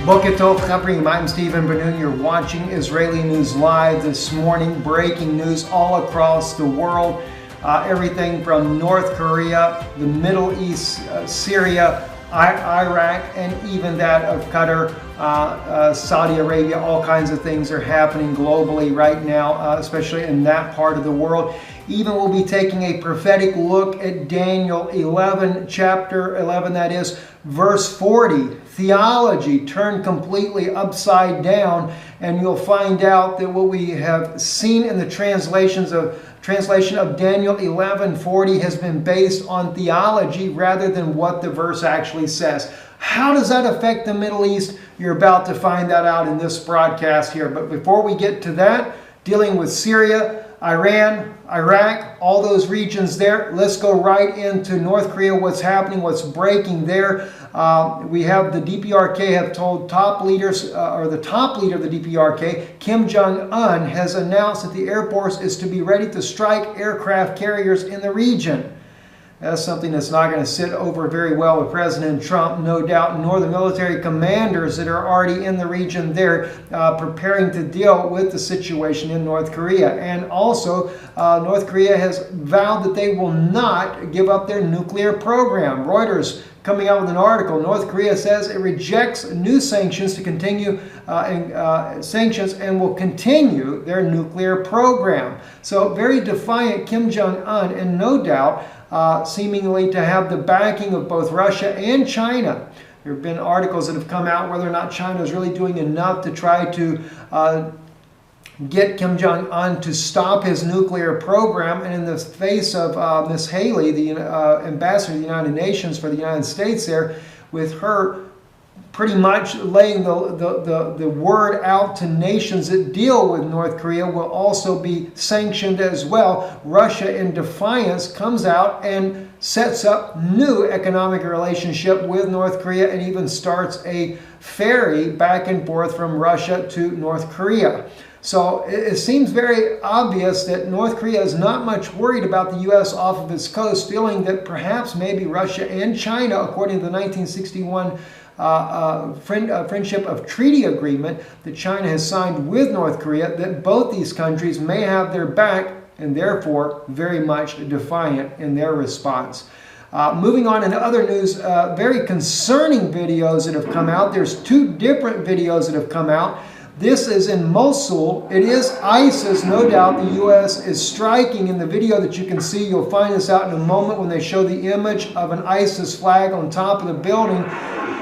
Boker Tov Chavrim, I'm Stephen Benoon. You're watching Israeli News Live this morning. Breaking news all across the world. Everything from North Korea, the Middle East, Syria, Iraq, and even that of Qatar, Saudi Arabia. All kinds of things are happening globally right now, especially in that part of the world. Even we'll be taking a prophetic look at Daniel 11, chapter 11, that is, verse 40. Theology turned completely upside down, and you'll find out that what we have seen in the translation of Daniel 11:40 has been based on theology rather than what the verse actually says. How does that affect the Middle East? You're about to find that out in this broadcast here. But before we get to that, dealing with Syria, Iran, Iraq, all those regions there, let's go right into North Korea, what's happening, what's breaking there. We have the DPRK have told top leaders, or the top leader of the DPRK, Kim Jong-un, has announced that the Air Force is to be ready to strike aircraft carriers in the region. That's something that's not going to sit over very well with President Trump, no doubt, nor the military commanders that are already in the region there preparing to deal with the situation in North Korea. And also, North Korea has vowed that they will not give up their nuclear program. Reuters coming out with an article, North Korea says it rejects new sanctions to continue sanctions and will continue their nuclear program. So very defiant Kim Jong-un, and no doubt seemingly to have the backing of both Russia and China. There have been articles that have come out whether or not China is really doing enough to try to get Kim Jong-un to stop his nuclear program. And in the face of Ms. Haley, the ambassador to the United Nations for the United States there, with her pretty much laying the word out to nations that deal with North Korea will also be sanctioned as well. Russia, in defiance, comes out and sets up new economic relationship with North Korea and even starts a ferry back and forth from Russia to North Korea. So it seems very obvious that North Korea is not much worried about the U.S. off of its coast, feeling that perhaps maybe Russia and China, according to the 1961 Friendship of Treaty Agreement that China has signed with North Korea, that both these countries may have their back and therefore very much defiant in their response. Moving on into other news, very concerning videos that have come out. There's two different videos that have come out. This is in Mosul. It is ISIS, no doubt. The U.S. is striking. In the video that you can see, you'll find this out in a moment when they show the image of an ISIS flag on top of the building.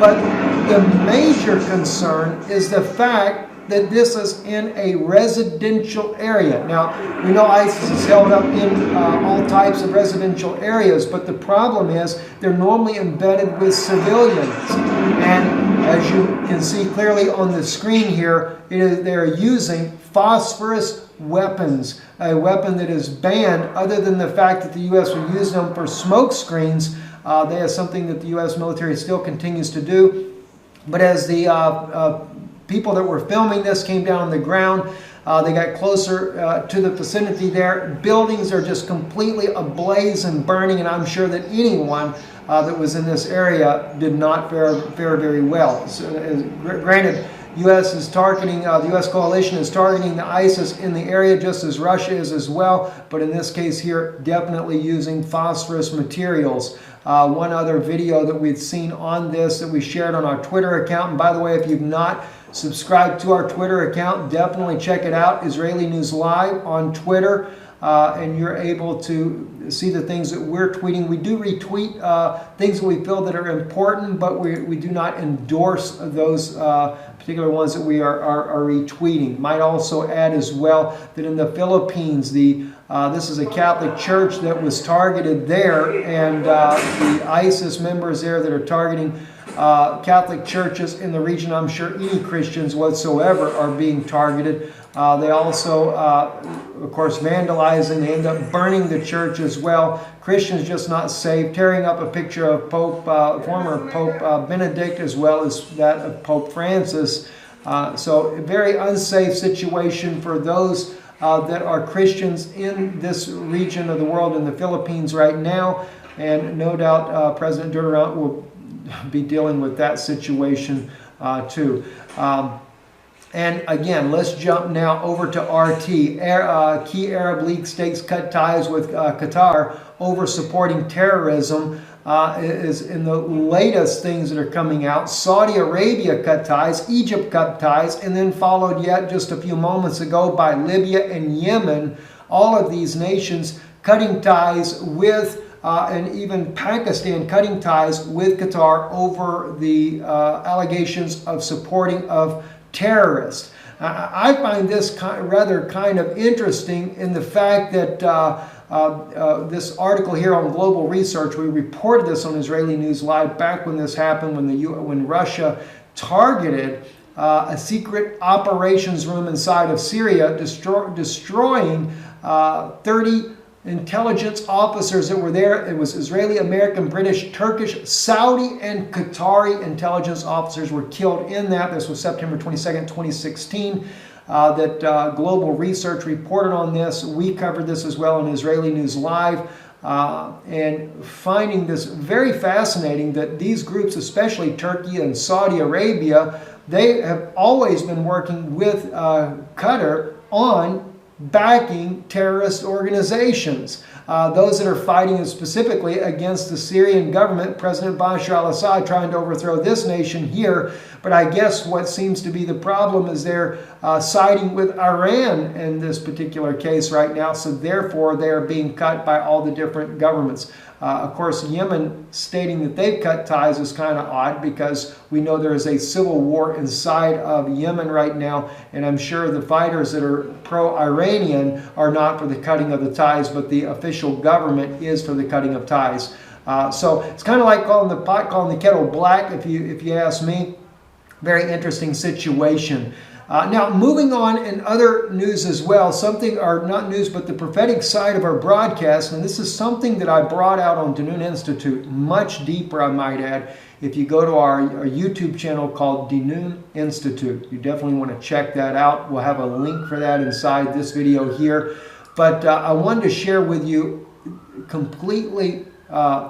But the major concern is the fact that this is in a residential area. Now, we know ISIS is held up in all types of residential areas, but the problem is they're normally embedded with civilians. And as you can see clearly on the screen here, they're using phosphorus weapons, a weapon that is banned other than the fact that the U.S. will use them for smoke screens. That is something that the U.S. military still continues to do. But as the people that were filming this came down on the ground, they got closer to the vicinity there. Buildings are just completely ablaze and burning, and I'm sure that anyone that was in this area did not fare very well. So, granted, U.S. is targeting, the U.S. coalition is targeting the ISIS in the area just as Russia is as well, but in this case here, definitely using phosphorus materials. One other video that we've seen on this that we shared on our Twitter account, and by the way, if you've not subscribed to our Twitter account, definitely check it out, Israeli News Live on Twitter, and you're able to see the things that we're tweeting. We do retweet things that we feel that are important, but we do not endorse those particular ones that we are retweeting. Might also add as well that in the Philippines, this is a Catholic church that was targeted there, and the ISIS members there that are targeting Catholic churches in the region, I'm sure any Christians whatsoever are being targeted. They also, of course, vandalizing. They end up burning the church as well. Christians just not safe. Tearing up a picture of former Pope Benedict as well as that of Pope Francis. So a very unsafe situation for those that are Christians in this region of the world, in the Philippines right now. And no doubt President Duterte will be dealing with that situation too. And again, let's jump now over to RT. Key Arab League states cut ties with Qatar over supporting terrorism. Is in the latest things that are coming out. Saudi Arabia cut ties, Egypt cut ties, and then followed yet just a few moments ago by Libya and Yemen. All of these nations cutting ties with, and even Pakistan cutting ties with Qatar over the allegations of supporting of terrorists. I find this rather kind of interesting in the fact that this article here on Global Research, we reported this on Israeli News Live back when this happened, when Russia targeted a secret operations room inside of Syria, destroying 30 intelligence officers that were there. It was Israeli, American, British, Turkish, Saudi, and Qatari intelligence officers were killed in that. This was September 22nd, 2016. That Global Research reported on this. We covered this as well on Israeli News Live, and finding this very fascinating that these groups, especially Turkey and Saudi Arabia, they have always been working with Qatar on backing terrorist organizations. Those that are fighting specifically against the Syrian government, President Bashar al-Assad trying to overthrow this nation here. But I guess what seems to be the problem is they're siding with Iran in this particular case right now. So therefore, they are being cut by all the different governments. Of course, Yemen stating that they've cut ties is kind of odd because we know there is a civil war inside of Yemen right now. And I'm sure the fighters that are pro-Iranian are not for the cutting of the ties, but the official government is for the cutting of ties. So it's kind of like calling the pot, calling the kettle black, if you ask me. Very interesting situation. Now, moving on in other news as well, something, or not news, but the prophetic side of our broadcast, and this is something that I brought out on Danun Institute, much deeper, I might add. If you go to our YouTube channel called Danun Institute, you definitely want to check that out. We'll have a link for that inside this video here. But I wanted to share with you completely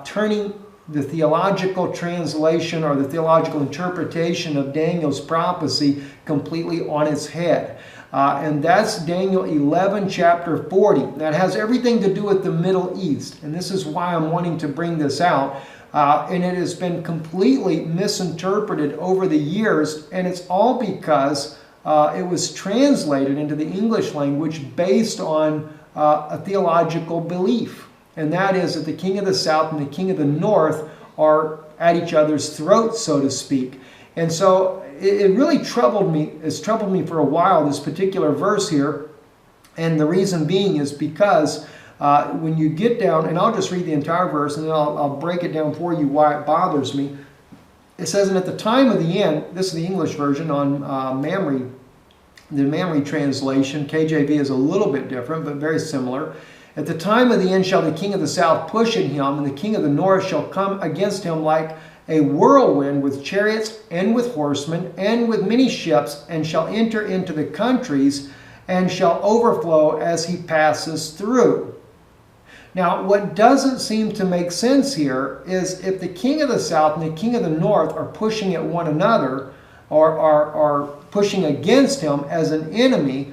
turning the theological translation or the theological interpretation of Daniel's prophecy completely on its head. And that's Daniel 11, chapter 40. That has everything to do with the Middle East. And this is why I'm wanting to bring this out. And it has been completely misinterpreted over the years. And it's all because it was translated into the English language based on a theological belief. And that is that the king of the south and the king of the north are at each other's throats, so to speak. And so it really troubled me. It's troubled me for a while, this particular verse here. And the reason being is because when you get down, and I'll just read the entire verse and then I'll break it down for you why it bothers me. It says, and at the time of the end, this is the English version on the Mamre translation. KJV is a little bit different, but very similar. At the time of the end shall the king of the south push at him, and the king of the north shall come against him like a whirlwind with chariots and with horsemen and with many ships, and shall enter into the countries and shall overflow as he passes through. Now, what doesn't seem to make sense here is if the king of the south and the king of the north are pushing at one another or are pushing against him as an enemy,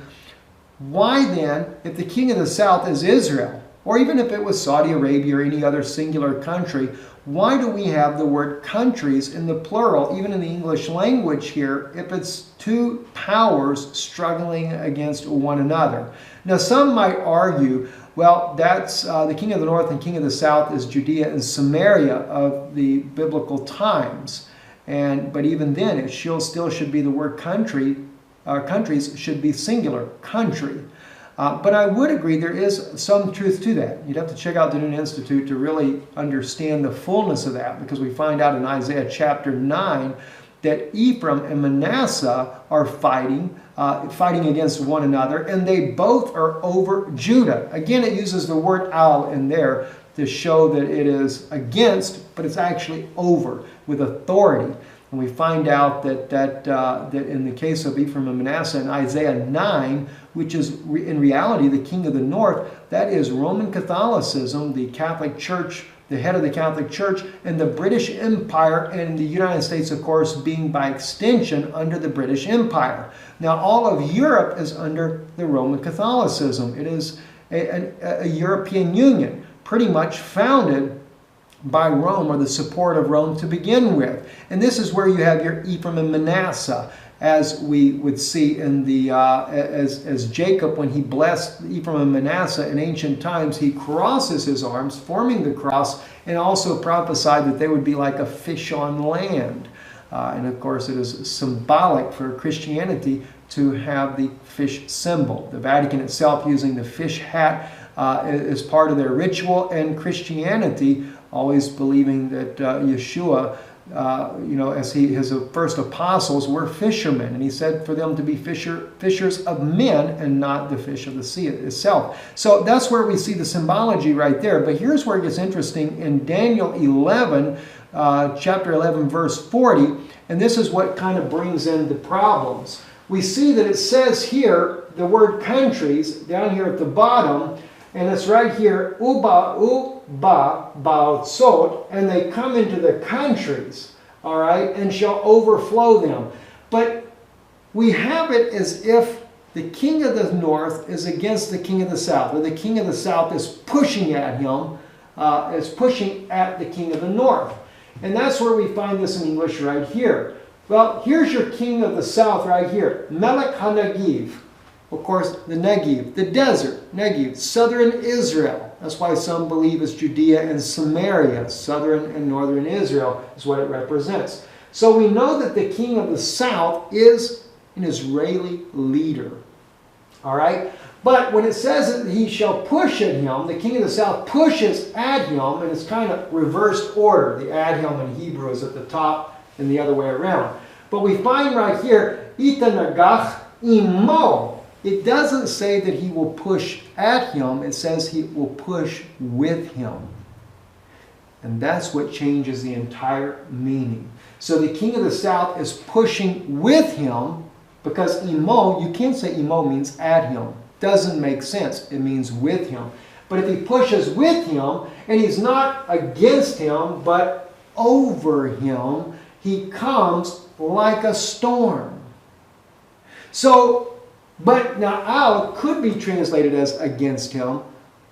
why then, if the king of the south is Israel, or even if it was Saudi Arabia or any other singular country, why do we have the word countries in the plural, even in the English language here, if it's two powers struggling against one another? Now, some might argue, well, that's the king of the north and king of the south is Judea and Samaria of the biblical times. But even then, it still should be the word country. Countries should be singular, country. But I would agree there is some truth to that. You'd have to check out the Danun Institute to really understand the fullness of that, because we find out in Isaiah chapter 9 that Ephraim and Manasseh are fighting against one another, and they both are over Judah. Again, it uses the word al in there to show that it is against, but it's actually over with authority. And we find out that in the case of Ephraim and Manasseh in Isaiah 9, which is in reality the king of the north, that is Roman Catholicism, the Catholic Church the head of the Catholic Church, and the British Empire, and the United States, of course, being by extension under the British Empire. Now, all of Europe is under the Roman Catholicism. It is a European Union, pretty much founded by Rome, or the support of Rome to begin with. And this is where you have your Ephraim and Manasseh, as we would see in the as Jacob, when he blessed Ephraim and Manasseh in ancient times, he crosses his arms, forming the cross, and also prophesied that they would be like a fish on land. And of course, it is symbolic for Christianity to have the fish symbol. The Vatican itself using the fish hat is part of their ritual, and Christianity always believing that Yeshua, as his first apostles were fishermen, and he said for them to be fishers of men and not the fish of the sea itself. So that's where we see the symbology right there. But here's where it gets interesting in Daniel 11, chapter 11, verse 40, and this is what kind of brings in the problems. We see that it says here, the word countries, down here at the bottom, and it's right here, Ba'atzot, and they come into the countries, all right, and shall overflow them. But we have it as if the king of the north is against the king of the south, or the king of the south is pushing at him, is pushing at the king of the north. And that's where we find this in English right here. Well, here's your king of the south right here, Melech HaNegiv. Of course, the Negev, the desert, Negev, southern Israel. That's why some believe it's Judea and Samaria. Southern and northern Israel is what it represents. So we know that the king of the south is an Israeli leader. All right? But when it says that he shall push at him, the king of the south pushes at him, and it's kind of reversed order. The ad him in Hebrew is at the top and the other way around. But we find right here, Itanagach imo. It doesn't say that he will push at him. It says he will push with him. And that's what changes the entire meaning. So the king of the south is pushing with him, because imo, you can't say imo means at him. Doesn't make sense. It means with him. But if he pushes with him, and he's not against him, but over him, he comes like a storm. So, but now al could be translated as against him,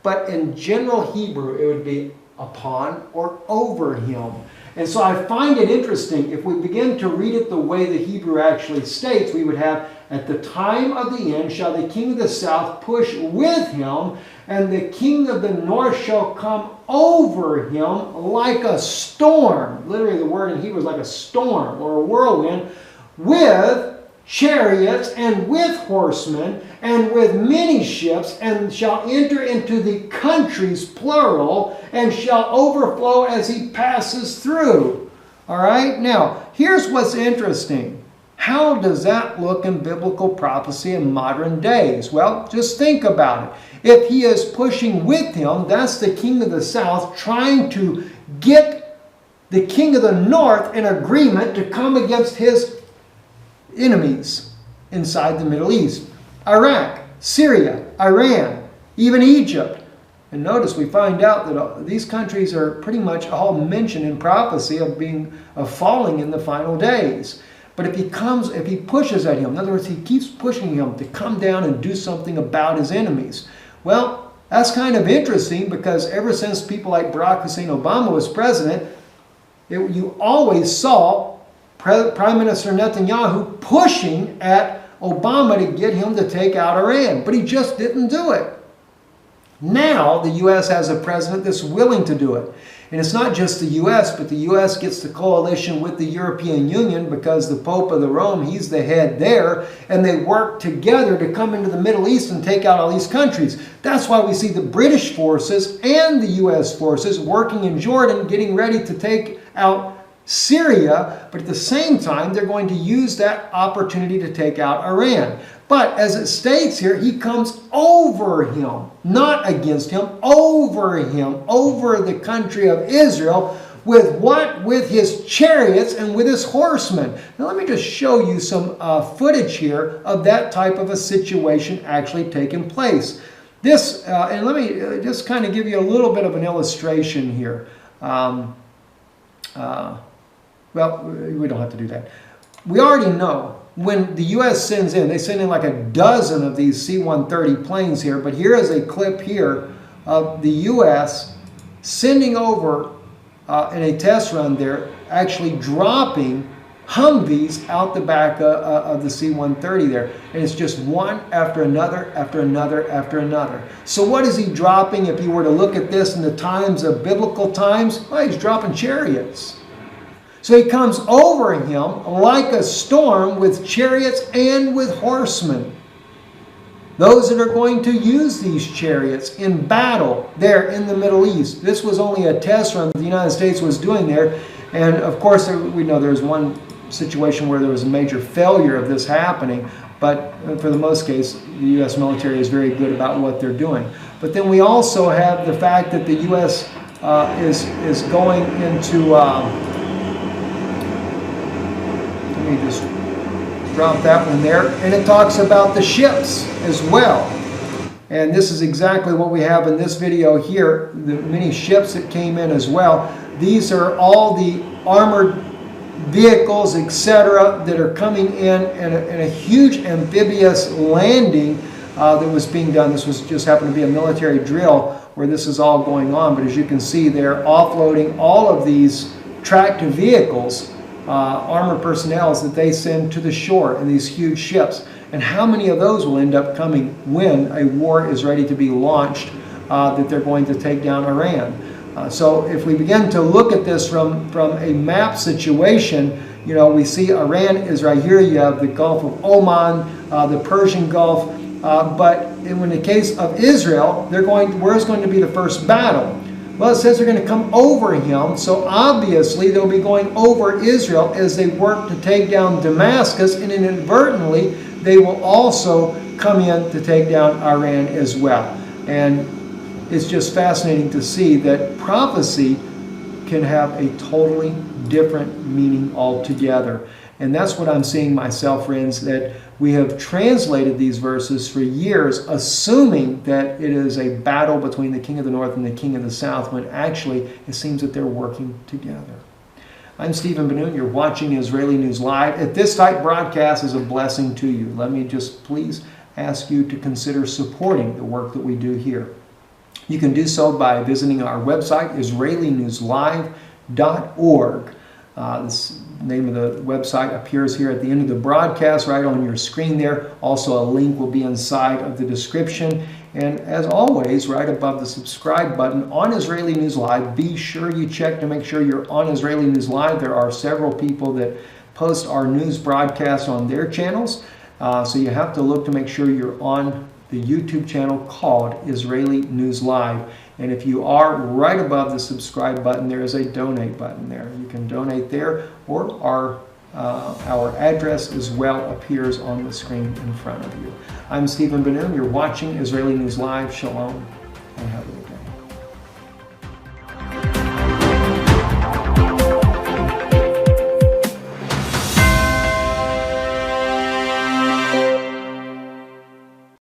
but in general Hebrew it would be upon or over him. And so I find it interesting, if we begin to read it the way the Hebrew actually states, we would have, at the time of the end shall the king of the south push with him, and the king of the north shall come over him like a storm. Literally the word in Hebrew is like a storm or a whirlwind, with chariots and with horsemen and with many ships, and shall enter into the countries, plural, and shall overflow as he passes through. All right? Now, here's what's interesting. How does that look in biblical prophecy in modern days? Well, just think about it. If he is pushing with him, that's the king of the south trying to get the king of the north in agreement to come against his enemies inside the Middle East. Iraq, Syria, Iran, even Egypt. And notice we find out that these countries are pretty much all mentioned in prophecy of falling in the final days. But if he pushes at him, in other words, he keeps pushing him to come down and do something about his enemies. Well, that's kind of interesting, because ever since people like Barack Hussein Obama was president, you always saw Prime Minister Netanyahu pushing at Obama to get him to take out Iran. But he just didn't do it. Now the U.S. has a president that's willing to do it. And it's not just the U.S., but the U.S. gets the coalition with the European Union, because the Pope of the Rome, he's the head there, and they work together to come into the Middle East and take out all these countries. That's why we see the British forces and the U.S. forces working in Jordan, getting ready to take out Syria, but at the same time, they're going to use that opportunity to take out Iran. But as it states here, he comes over him, not against him, over the country of Israel, with what? With his chariots and with his horsemen. Now let me just show you some footage here of that type of a situation actually taking place. And let me just kind of give you a little bit of an illustration here. well, we don't have to do that. We already know when the U.S. sends in, they send in like a dozen of these C-130 planes here, but here is a clip here of the U.S. sending over in a test run there, actually dropping Humvees out the back of the C-130 there. And it's just one after another, after another, after another. So what is he dropping if you were to look at this in the times of biblical times? Well, he's dropping chariots. So he comes over him like a storm with chariots and with horsemen. Those that are going to use these chariots in battle there in the Middle East. This was only a test run that the United States was doing there. And of course, we know there's one situation where there was a major failure of this happening. But for the most case, the U.S. military is very good about what they're doing. But then we also have the fact that the U.S. is going into... let me just drop that one there. And it talks about the ships as well. And this is exactly what we have in this video here. The many ships that came in as well. These are all the armored vehicles, etc., that are coming in a huge amphibious landing that was being done. This was just happened to be a military drill where this is all going on. But as you can see, they're offloading all of these tracked vehicles, armored personnel that they send to the shore in these huge ships. And how many of those will end up coming when a war is ready to be launched that they're going to take down Iran? So if we begin to look at this from a map situation, you know, we see Iran is right here. You have the Gulf of Oman, the Persian Gulf. But in the case of Israel, where's going to be the first battle? Well, it says they're going to come over him. So obviously they'll be going over Israel as they work to take down Damascus, and inadvertently they will also come in to take down Iran as well. And it's just fascinating to see that prophecy can have a totally different meaning altogether. And that's what I'm seeing myself, friends, that we have translated these verses for years, assuming that it is a battle between the king of the north and the king of the south, when actually it seems that they're working together. I'm Stephen Ben-Nun. You're watching Israeli News Live. If this type broadcast is a blessing to you, let me just please ask you to consider supporting the work that we do here. You can do so by visiting our website, IsraeliNewsLive.org. This name of the website appears here at the end of the broadcast, right on your screen there. Also, a link will be inside of the description. And as always, right above the subscribe button on Israeli News Live, be sure you check to make sure you're on Israeli News Live. There are several people that post our news broadcasts on their channels. So you have to look to make sure you're on the YouTube channel called Israeli News Live. And if you are, right above the subscribe button, there is a donate button there. You can donate there, or our address as well appears on the screen in front of you. I'm Stephen Ben-Nun. You're watching Israeli News Live. Shalom, and have a good day.